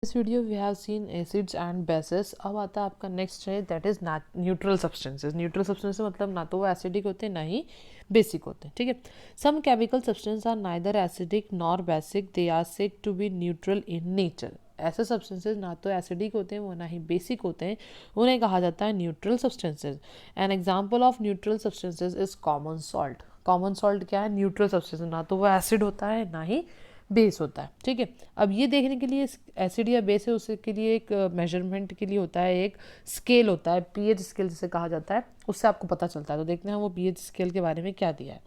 इस video we have seen acids and bases. अब आता है आपका नेक्स्ट है that is neutral substances. Neutral substances मतलब ना तो वो एसिडिक होते हैं ना ही बेसिक होते हैं, ठीक है। Some chemical substance are neither acidic nor basic, they are said to be neutral in nature. ऐसे सब्सटेंसेज ना तो एसिडिक होते हैं वो ना ही बेसिक होते हैं, उन्हें कहा जाता है neutral substances. An example of neutral substances is common salt. Common salt क्या है? न्यूट्रल सब्सटेंस, ना तो वो एसिड होता है ना ही बेस होता है, ठीक है। अब ये देखने के लिए एसिड या बेस है उसके लिए एक मेजरमेंट के लिए होता है, एक स्केल होता है, पीएच स्केल जिसे कहा जाता है, उससे आपको पता चलता है। तो देखते हैं वो पीएच स्केल के बारे में क्या दिया है।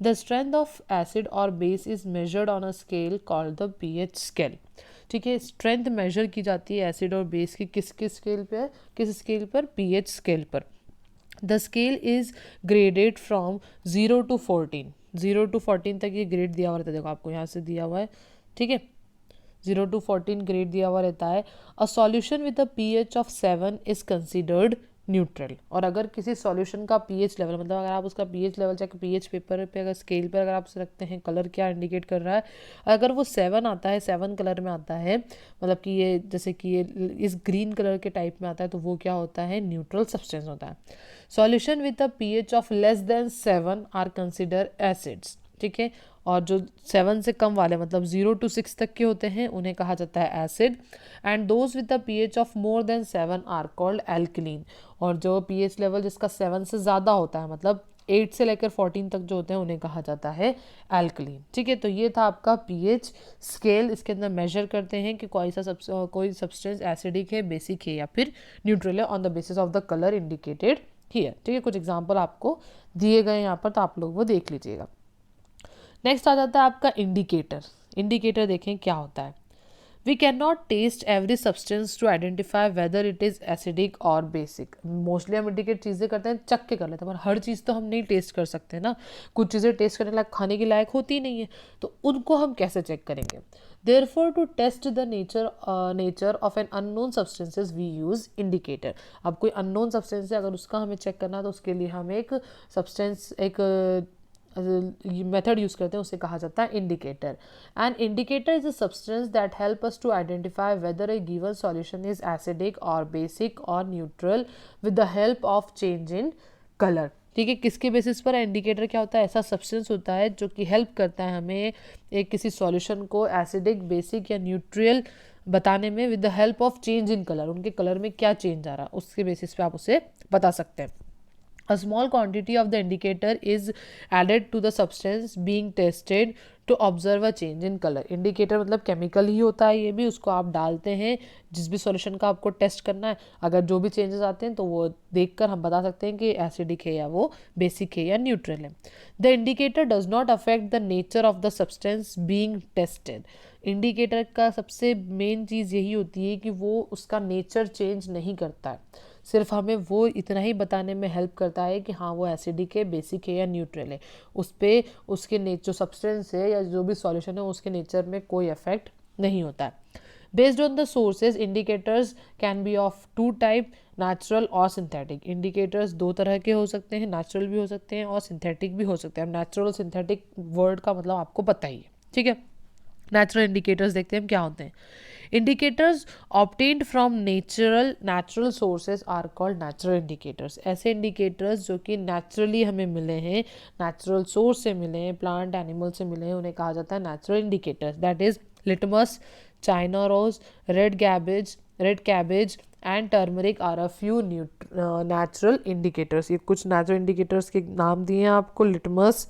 द स्ट्रेंथ ऑफ एसिड और base is measured on a scale called the pH scale, ठीक है। स्ट्रेंथ मेजर की जाती है एसिड और बेस की किस स्केल पे? किस स्केल पर? पीएच स्केल पर। The scale is graded from 0 to 14। 0 to 14 तक ये ग्रेड दिया हुआ रहता है, देखो आपको यहाँ से दिया हुआ है, ठीक है। 0 to 14 ग्रेड दिया हुआ रहता है। A solution with a pH of 7 is considered neutral. और अगर किसी सॉल्यूशन का पीएच लेवल, मतलब अगर आप उसका पीएच लेवल चाहे पीएच पेपर पे अगर स्केल पर अगर आप उसे रखते हैं, कलर क्या इंडिकेट कर रहा है, अगर वो 7 आता है, 7 कलर में आता है, मतलब कि ये जैसे कि ये इस ग्रीन कलर के टाइप में आता है, तो वो क्या होता है? न्यूट्रल सब्सटेंस होता है। Solution with a pH of less than 7 are consider acids, ठीक है। और जो 7 से कम वाले मतलब 0 to 6 तक के होते हैं उन्हें कहा जाता है acid. And those with the pH of more than 7 are called alkaline. और जो पीएच लेवल जिसका 7 से ज़्यादा होता है, मतलब 8 से लेकर 14 तक जो होते हैं उन्हें कहा जाता है एल्कलीन, ठीक है। तो ये था आपका पीएच स्केल। इसके अंदर मेजर करते हैं कि कोई सब्सटेंस एसिडिक है, बेसिक है या फिर न्यूट्रल है on the basis of the colour indicated here, ठीक है। कुछ एग्जाम्पल आपको दिए गए यहाँ पर, तो आप लोग वो देख लीजिएगा। नेक्स्ट आ जाता है आपका इंडिकेटर। इंडिकेटर देखें क्या होता है। We can not test every substance to identify whether it is acidic और बेसिक। मोस्टली हम इंडिकेट चीज़ें करते हैं, चख के कर लेते हैं, पर हर चीज़ तो हम नहीं टेस्ट कर सकते ना। कुछ चीज़ें टेस्ट करने लायक, खाने के लायक होती ही नहीं है, तो उनको हम कैसे चेक करेंगे? Therefore to test the nature of an unknown substances we use indicator. अब कोई अननोन सब्सटेंस है, अगर उसका हमें चेक करना है तो उसके लिए हम एक सब्सटेंस एक मेथड यूज करते हैं, उसे कहा जाता है indicator. And indicator is a substance that help us to identify whether a given solution is acidic और बेसिक और neutral with the help of change in colour, ठीक है। किसके बेसिस पर? इंडिकेटर क्या होता है? ऐसा सब्सटेंस होता है जो कि हेल्प करता है हमें एक किसी सॉल्यूशन को एसिडिक, बेसिक या न्यूट्रल बताने में with the help of change in colour. उनके कलर में क्या चेंज आ रहा है उसके बेसिस पे आप उसे बता सकते हैं। A small quantity of the indicator is added to the substance being tested to observe a change in color. Indicator मतलब केमिकल ही होता है, ये भी उसको आप डालते हैं जिस भी सॉल्यूशन का आपको टेस्ट करना है। अगर जो भी चेंजेस आते हैं तो वो देखकर हम बता सकते हैं कि एसिडिक है या वो बेसिक है या न्यूट्रल है। The indicator does not affect the nature of the substance being tested. Indicator का सबसे मेन चीज़ यही होती है कि वो उसका नेचर चेंज नहीं करता है, सिर्फ हमें वो इतना ही बताने में हेल्प करता है कि हाँ वो एसिडिक है, बेसिक है या न्यूट्रल है। उस पर उसके जो सब्सटेंस है या जो भी सॉल्यूशन है उसके नेचर में कोई इफेक्ट नहीं होता है। Based on the sources indicators can be of two type, natural और सिंथेटिक। इंडिकेटर्स दो तरह के हो सकते हैं, नेचुरल भी हो सकते हैं और सिंथेटिक भी हो सकते हैं। नेचुरल सिंथेटिक वर्ड का मतलब आपको पता ही है, ठीक है। नेचुरल इंडिकेटर्स देखते हैं क्या होते हैं। Indicators obtained from natural sources are called natural indicators. ऐसे इंडिकेटर्स जो कि नेचुरली हमें मिले हैं, नेचुरल सोर्स से मिले हैं, प्लांट एनिमल से मिले हैं, उन्हें कहा जाता है natural indicators. That is litmus, China rose, red cabbage and turmeric are a few natural indicators. ये कुछ नेचुरल इंडिकेटर्स के नाम दिए हैं आपको, litmus,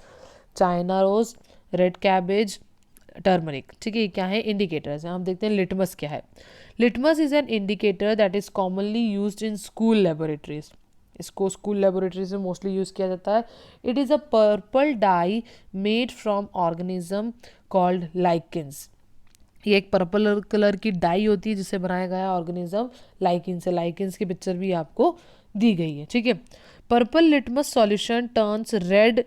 China rose, red cabbage, turmeric, ठीक है। क्या है? इंडिकेटर्स हैं। हम देखते हैं लिटमस क्या है। Litmus is an indicator that is commonly used in school laboratories. इसको स्कूल लेबोरेटरीज में मोस्टली यूज किया जाता है। It is a purple dye made from organism called lichens. ये एक पर्पल कलर की डाई होती है जिसे बनाया गया ऑर्गेनिज्म लाइकिन से। लाइकिन्स की पिक्चर भी आपको दी गई है, ठीक है। Purple litmus solution turns red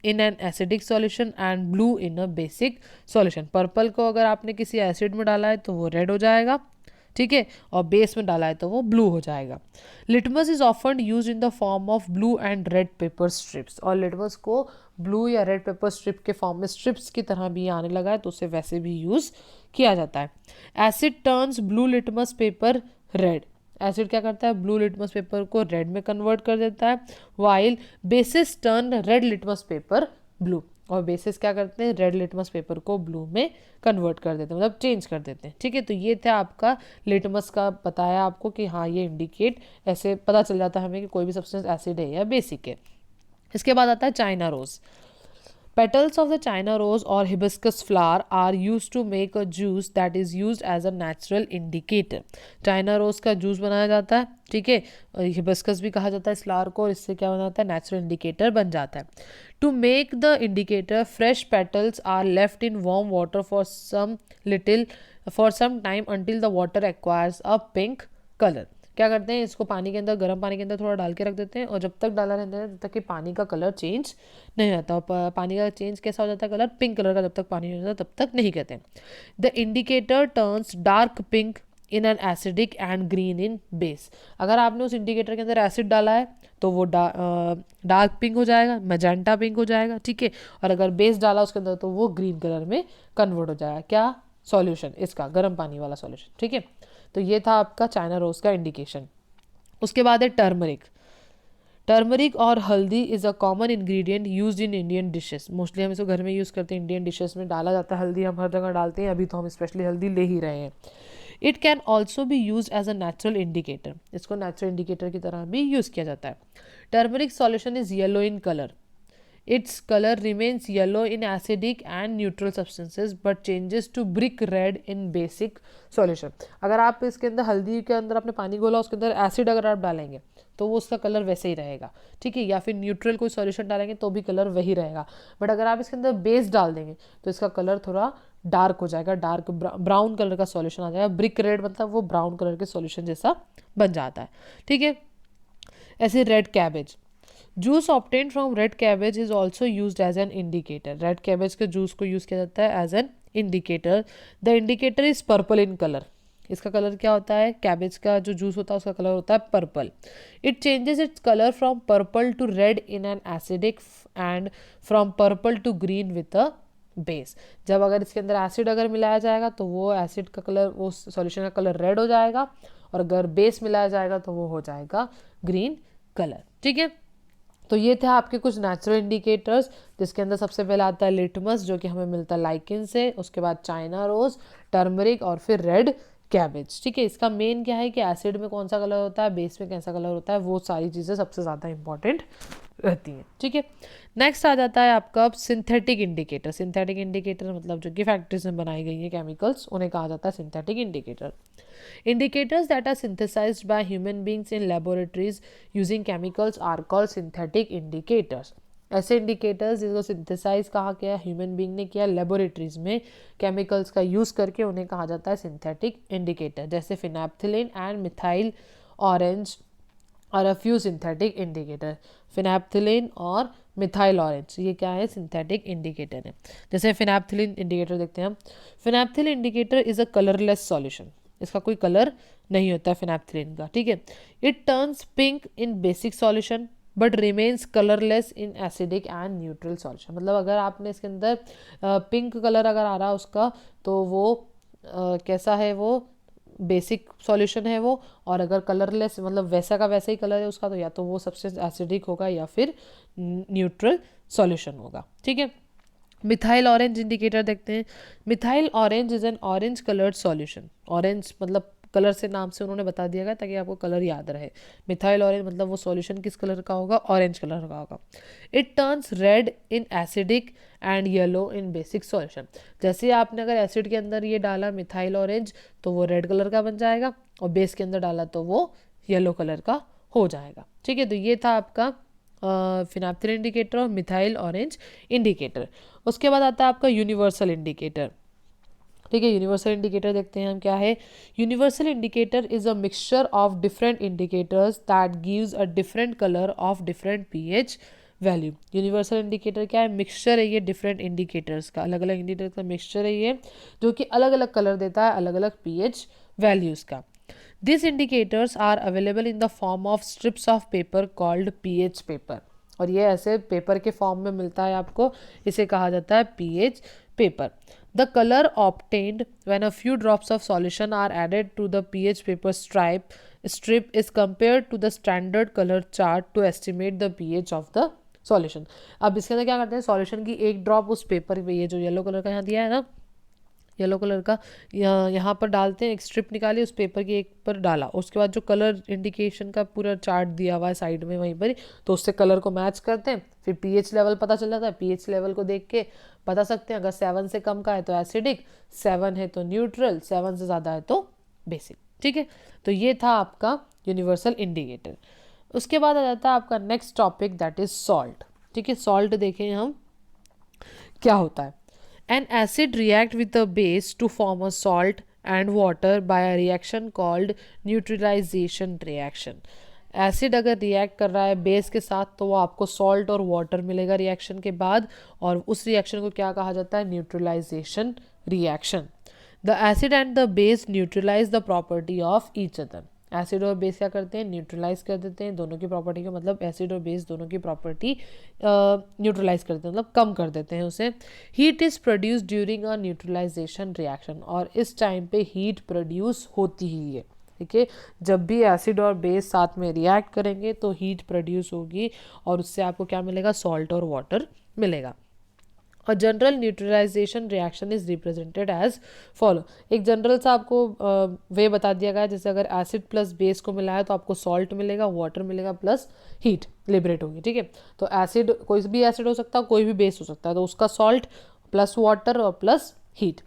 in an acidic solution and blue in a basic solution. Purple को अगर आपने किसी एसिड में डाला है तो वो रेड हो जाएगा, ठीक है, और बेस में डाला है तो वो ब्लू हो जाएगा। Litmus is often use in the form of blue and red pepper strips, और लिटमस को ब्लू या रेड पेपर स्ट्रिप के फॉर्म में स्ट्रिप्स की तरह भी आने लगा है तो उसे वैसे भी यूज किया जाता है। Asset turns blue litmus paper red, acid क्या करता है, ब्लू लिटमस पेपर को रेड में कन्वर्ट कर देता है, while basis turn red litmus paper blue, और बेसिस क्या करते हैं, रेड लिटमस पेपर को ब्लू में कन्वर्ट कर देते हैं, मतलब चेंज कर देते हैं। ठीक है, तो ये था आपका लिटमस का, बताया आपको कि हाँ ये इंडिकेट, ऐसे पता चल जाता है हमें कि कोई भी सब्सटेंस एसिड है या बेसिक है। इसके बाद आता है China rose. Petals of the China rose or hibiscus flower are used to make a juice that is used as a natural indicator. China rose का जूस बनाया जाता है, ठीक है, हिबिस्कस भी कहा जाता है इस फ्लावर को, और इससे क्या बनाता है, नेचुरल इंडिकेटर बन जाता है। To make the indicator fresh petals are left in warm water for some time until the water acquires a pink colour. क्या करते हैं, इसको पानी के अंदर, गर्म पानी के अंदर थोड़ा डाल के रख देते हैं, और जब तक डाला रहता है तब तक कि पानी का कलर चेंज नहीं होता। और पानी का चेंज कैसा हो जाता है, कलर पिंक कलर का, जब तक पानी नहीं होता तब तक नहीं कहते हैं। The indicator turns dark pink in an acidic and green in base. अगर आपने उस इंडिकेटर के अंदर एसिड डाला है तो वो डार्क पिंक हो जाएगा, मैजेंटा पिंक हो जाएगा, ठीक है, और अगर बेस डाला उसके अंदर तो वो ग्रीन कलर में कन्वर्ट हो जाएगा। क्या, सॉल्यूशन इसका, गर्म पानी वाला सॉल्यूशन। ठीक है, तो ये था आपका चाइना रोज का इंडिकेशन। उसके बाद है टर्मरिक। टर्मरिक और हल्दी is a common ingredient used in Indian dishes. Mostly हम इसको घर में यूज़ करते हैं, इंडियन डिशेस में डाला जाता है हल्दी, हम हर जगह डालते हैं, अभी तो हम स्पेशली हल्दी ले ही रहे हैं। It can also be use as a natural indicator, इसको नेचुरल इंडिकेटर की तरह भी यूज़ किया जाता है। Turmeric solution is yellow in colour, its color remains yellow in acidic and neutral substances but changes to brick red in basic solution। अगर आप इसके अंदर हल्दी के अंदर आपने पानी घोला, उसके अंदर एसिड अगर आप डालेंगे तो वो उसका कलर वैसे ही रहेगा, ठीक है, या फिर न्यूट्रल कोई सॉल्यूशन डालेंगे तो भी कलर वही रहेगा। बट अगर आप इसके अंदर बेस डाल देंगे तो इसका कलर थोड़ा डार्क हो जाएगा, डार्क ब्राउन कलर का सॉल्यूशन आ जाएगा। ब्रिक रेड मतलब वो ब्राउन कलर के सॉल्यूशन जैसा बन जाता है, ठीक है। ऐसे red cabbage, juice obtain from red cabbage is also use as an indicator. Red cabbage के जूस को यूज किया जाता है as an indicator. The indicator is purple in colour, इसका कलर क्या होता है, कैबेज का जो जूस होता है उसका कलर होता है purple. It changes its colour from purple to red in an acidic and from purple to green with a base. जब अगर इसके अंदर एसिड अगर मिलाया जाएगा तो वो एसिड का कलर, वो सॉल्यूशन का कलर रेड हो जाएगा, और अगर बेस मिलाया जाएगा तो वो हो जाएगा ग्रीन कलर, ठीक है। तो ये थे आपके कुछ नेचुरल इंडिकेटर्स, जिसके अंदर सबसे पहले आता है लिटमस जो कि हमें मिलता है लाइकिन से, उसके बाद चाइना रोज, टर्मरिक और फिर रेड कैबेज, ठीक है। इसका मेन क्या है कि एसिड में कौन सा कलर होता है, बेस में कैसा कलर होता है, वो सारी चीज़ें सबसे ज़्यादा इंपॉर्टेंट रहती हैं, ठीक है। नेक्स्ट आ जाता है आपका सिंथेटिक इंडिकेटर। सिंथेटिक इंडिकेटर मतलब जो कि फैक्ट्रीज में बनाई गई है केमिकल्स, उन्हें कहा जाता है synthetic indicator. Indicators that are synthesized by human beings in laboratories using chemicals are called synthetic indicators। ऐसे इंडिकेटर्स जिसको सिंथेसाइज कहा गया, ह्यूमन बीइंग ने किया लेबोरेटरीज में केमिकल्स का यूज़ करके, उन्हें कहा जाता है सिंथेटिक इंडिकेटर। जैसे फिनैप्थिलिन एंड मिथाइल ऑरेंज और अ फ्यू सिंथेटिक इंडिकेटर। फिनैप्थिलिन और मिथाइल ऑरेंज ये क्या है, सिंथेटिक इंडिकेटर है। जैसे फिनैप्थिलिन इंडिकेटर देखते हैं हम, phenolphthalein indicator is a colourless solution, इसका कोई कलर नहीं होता है फिनैप्थिलिन का, ठीक है। It turns pink in basic solution but remains colourless in acidic and neutral solution. मतलब अगर आपने इसके अंदर पिंक कलर अगर आ रहा है उसका, तो वो कैसा है, वो बेसिक सॉल्यूशन है वो, और अगर कलरलेस मतलब वैसा का वैसा ही कलर है उसका, तो या तो वो सब्सटेंस एसिडिक होगा या फिर न्यूट्रल सॉल्यूशन होगा, ठीक है। मिथाइल ऑरेंज इंडिकेटर देखते हैं। Methyl orange is an orange coloured solution. Orange मतलब कलर से, नाम से उन्होंने बता दिया गया ताकि आपको कलर याद रहे। मिथाइल ऑरेंज मतलब वो सॉल्यूशन किस कलर का होगा, ऑरेंज कलर का होगा। It turns red in acidic and yellow in basic solution. जैसे आपने अगर एसिड के अंदर ये डाला मिथाइल ऑरेंज तो वो रेड कलर का बन जाएगा, और बेस के अंदर डाला तो वो येलो कलर का हो जाएगा, ठीक है। तो ये था आपका फिनैप्थिलिन इंडिकेटर और मिथाइल ऑरेंज इंडिकेटर। उसके बाद आता है आपका यूनिवर्सल इंडिकेटर, ठीक है। यूनिवर्सल इंडिकेटर देखते हैं हम क्या है। Universal indicator is a mixture of different indicators that gives a different colour of different pH value. Universal indicator क्या है, मिक्सचर है ये डिफरेंट इंडिकेटर्स का, अलग अलग इंडिकेटर्स का मिक्सचर है ये, जो कि अलग अलग कलर देता है अलग अलग पीएच वैल्यूज़ का। This indicators are available in the form of strips of paper called pH paper, और ये ऐसे पेपर के फॉर्म में मिलता है आपको, इसे कहा जाता है pH paper. The colour obtained when a few drops of solution are added to the pH paper strip is compared to the standard color chart to estimate the pH of the solution। अब इसके अंदर क्या करते हैं, solution की एक drop उस paper पे, ये जो येलो कलर का यहाँ दिया है ना, येलो कलर का यहाँ पर डालते हैं, एक स्ट्रिप निकाली उस पेपर की एक पर डाला, उसके बाद जो कलर इंडिकेशन का पूरा चार्ट दिया हुआ है साइड में वहीं पर ही, तो उससे कलर को मैच करते हैं, फिर पीएच लेवल पता चल जाता है। पीएच लेवल को देख के बता सकते हैं, अगर 7 से कम का है तो एसिडिक, 7 है तो न्यूट्रल, 7 से ज़्यादा है तो बेसिक। ठीक है, तो ये था आपका यूनिवर्सल इंडिकेटर। उसके बाद आ जाता है आपका next topic, that is salt. ठीक है, सॉल्ट देखें हम क्या होता है। An acid react with a base to form a salt and water by a reaction called neutralisation reaction. Acid अगर रिएक्ट कर रहा है बेस के साथ तो वो आपको सॉल्ट और वाटर मिलेगा रिएक्शन के बाद, और उस रिएक्शन को क्या कहा जाता है, neutralisation reaction. The acid and the base neutralise the property of each other. Acid और बेस क्या करते हैं, न्यूट्रलाइज कर देते हैं दोनों की प्रॉपर्टी को, मतलब एसिड और बेस दोनों की प्रॉपर्टी न्यूट्रलाइज करते हैं, मतलब कम कर देते हैं उसे। Heat is produce during a neutralisation reaction, और इस टाइम पे हीट प्रोड्यूस होती ही है। ठीक है, जब भी एसिड और बेस साथ में रिएक्ट करेंगे तो हीट प्रोड्यूस होगी, और उससे आपको क्या मिलेगा, सॉल्ट और वाटर मिलेगा। A general neutralisation reaction is represented as follow. एक जनरल सा आपको वे बता दिया गया है, जैसे अगर एसिड प्लस बेस को मिलाया तो आपको सॉल्ट मिलेगा, वाटर मिलेगा, प्लस हीट लिबरेट होगी। ठीक है, तो एसिड कोई भी एसिड हो सकता है, कोई भी बेस हो सकता है, तो उसका सॉल्ट प्लस वाटर और plus heat.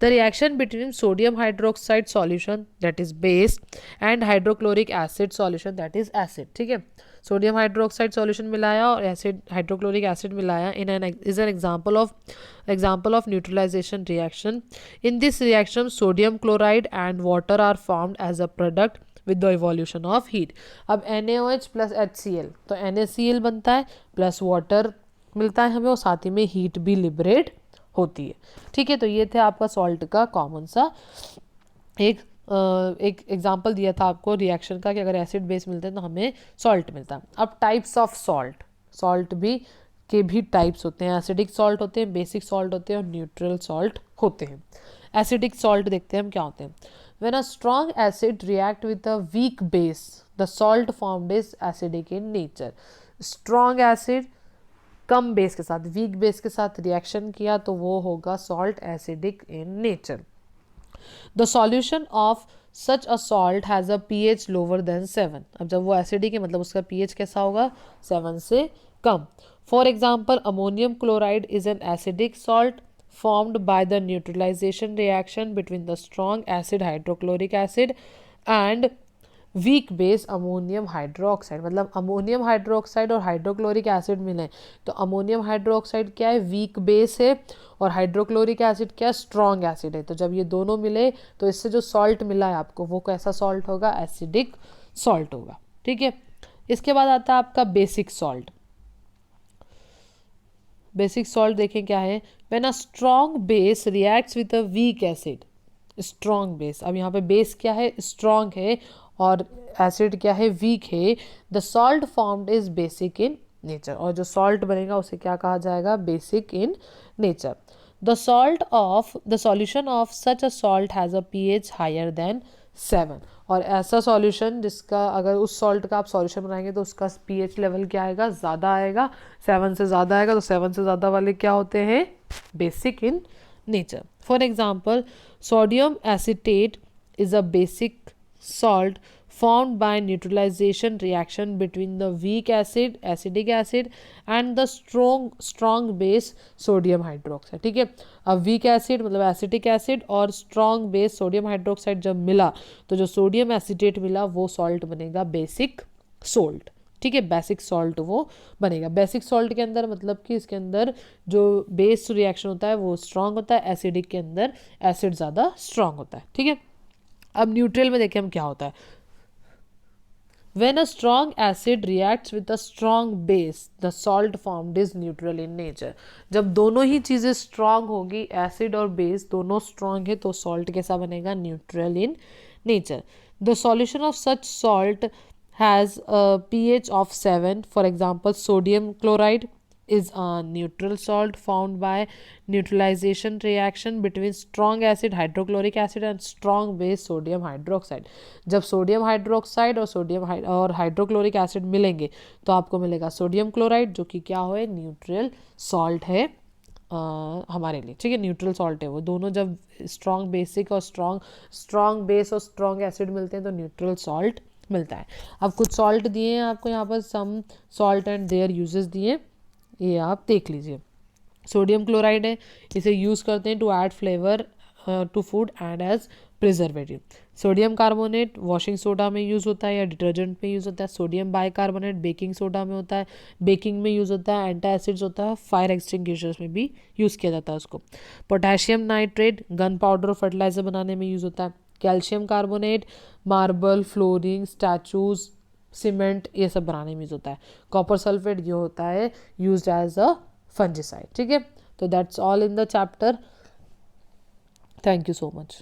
The reaction between sodium hydroxide solution, that is base, and hydrochloric acid solution, that is acid। ठीक है, सोडियम हाइड्रोक्साइड सॉल्यूशन मिलाया और एसिड हाइड्रोक्लोरिक एसिड मिलाया in an is an example of neutralisation reaction. In this reaction sodium chloride and water are formed as a product with the evolution of heat. अब NaOH plus HCl, तो NaCl बनता है, plus water मिलता है हमें, और साथ ही में हीट भी लिबरेट होती है। ठीक है, तो ये थे आपका सॉल्ट का कॉमन सा एक एग्जांपल दिया था आपको रिएक्शन का, कि अगर एसिड बेस मिलते हैं तो हमें सॉल्ट मिलता है। अब टाइप्स ऑफ सॉल्ट, सॉल्ट के भी टाइप्स होते हैं, एसिडिक सॉल्ट होते हैं, बेसिक सॉल्ट होते हैं, और न्यूट्रल सॉल्ट होते हैं। एसिडिक सॉल्ट देखते हैं हम क्या होते हैं। When a strong acid react with a weak base the salt formed is acidic in nature. Strong acid come base के साथ, वीक बेस के साथ रिएक्शन किया तो वो होगा salt acidic in nature. The solution of such a salt has a pH lower than 7। अब जब वो एसिडिक है मतलब उसका pH कैसा होगा, 7 से कम। For example ammonium chloride is an acidic salt formed by the neutralization reaction between the strong acid hydrochloric acid and weak base ammonium hydroxide. मतलब अमोनियम हाइड्रोक्साइड और हाइड्रोक्लोरिक एसिड मिले तो अमोनियम हाइड्रोक्साइड क्या है, वीक बेस है, और hydrochloric acid क्या है, स्ट्रॉन्ग एसिड है। तो जब ये दोनों मिले तो इससे जो सॉल्ट मिला है आपको वो कैसा सॉल्ट होगा, एसिडिक सॉल्ट होगा। ठीक है, इसके बाद आता है आपका बेसिक सॉल्ट। बेसिक सॉल्ट देखें क्या है, when a strong base reacts with a weak acid. Strong base, अब यहाँ पे बेस क्या है, स्ट्रॉन्ग है, और एसिड क्या है, वीक है। The salt formed is basic in nature, और जो सॉल्ट बनेगा उसे क्या कहा जाएगा, basic in nature. The solution of such a salt has a pH higher than 7। और ऐसा सॉल्यूशन जिसका अगर उस सॉल्ट का आप सॉल्यूशन बनाएंगे तो उसका pH लेवल क्या आएगा, ज़्यादा आएगा, 7 से ज़्यादा आएगा। तो 7 से ज़्यादा वाले क्या होते हैं, basic in nature. For example sodium acetate is a basic salt formed by neutralization reaction between the weak acid acidic acid and the strong base sodium hydroxide। ठीक है, अब वीक एसिड मतलब एसिटिक एसिड और strong base sodium hydroxide जब मिला तो जो sodium acetate मिला वो सॉल्ट बनेगा बेसिक सोल्ट। ठीक है, बेसिक सॉल्ट वो बनेगा। बेसिक सॉल्ट के अंदर मतलब कि इसके अंदर जो बेस रिएक्शन होता है वो स्ट्रांग होता है, एसिडिक के अंदर एसिड ज़्यादा स्ट्रांग होता है। ठीक है, अब न्यूट्रल में देखें हम क्या होता है। When a strong acid reacts with a strong base, the salt formed is neutral in nature. जब दोनों ही चीज़ें strong होगी, acid और base दोनों strong है, तो salt कैसा बनेगा? Neutral in nature. The solution of such salt has a pH of 7. For example, sodium chloride is a neutral salt found by neutralization reaction between strong acid hydrochloric acid and strong base sodium hydroxide. जब sodium hydroxide और hydrochloric acid मिलेंगे तो आपको मिलेगा sodium chloride, जो कि क्या है? न्यूट्रल सॉल्ट है हमारे लिए, ठीक है, न्यूट्रल सॉल्ट है वो। दोनों जब स्ट्रॉन्ग बेसिक और स्ट्रॉन्ग बेस और स्ट्रॉन्ग एसिड मिलते हैं तो न्यूट्रल सॉल्ट मिलता है। अब कुछ सॉल्ट दिए हैं आपको यहाँ पर, some salt and their uses दिए, ये आप देख लीजिए। सोडियम क्लोराइड है, इसे यूज़ करते हैं to add flavour to food and as preservative. Sodium carbonate washing soda में यूज़ होता है या डिटर्जेंट में यूज़ होता है। सोडियम बाइकार्बोनेट बेकिंग सोडा में होता है, बेकिंग में यूज़ होता है, एंटी एसिड्स होता है, फायर एक्सटिंग्विशर्स में भी यूज़ किया जाता है उसको। पोटेशियम नाइट्रेट गन पाउडर और फर्टिलाइजर बनाने में यूज़ होता है। Calcium carbonate marble, flooring, statues, cement, ये सब बनाने में यूज़ होता है। कॉपर सल्फेट ये होता है यूज्ड एज अ फंजिसाइड, ठीक है। तो that's all in the chapter. Thank you so much.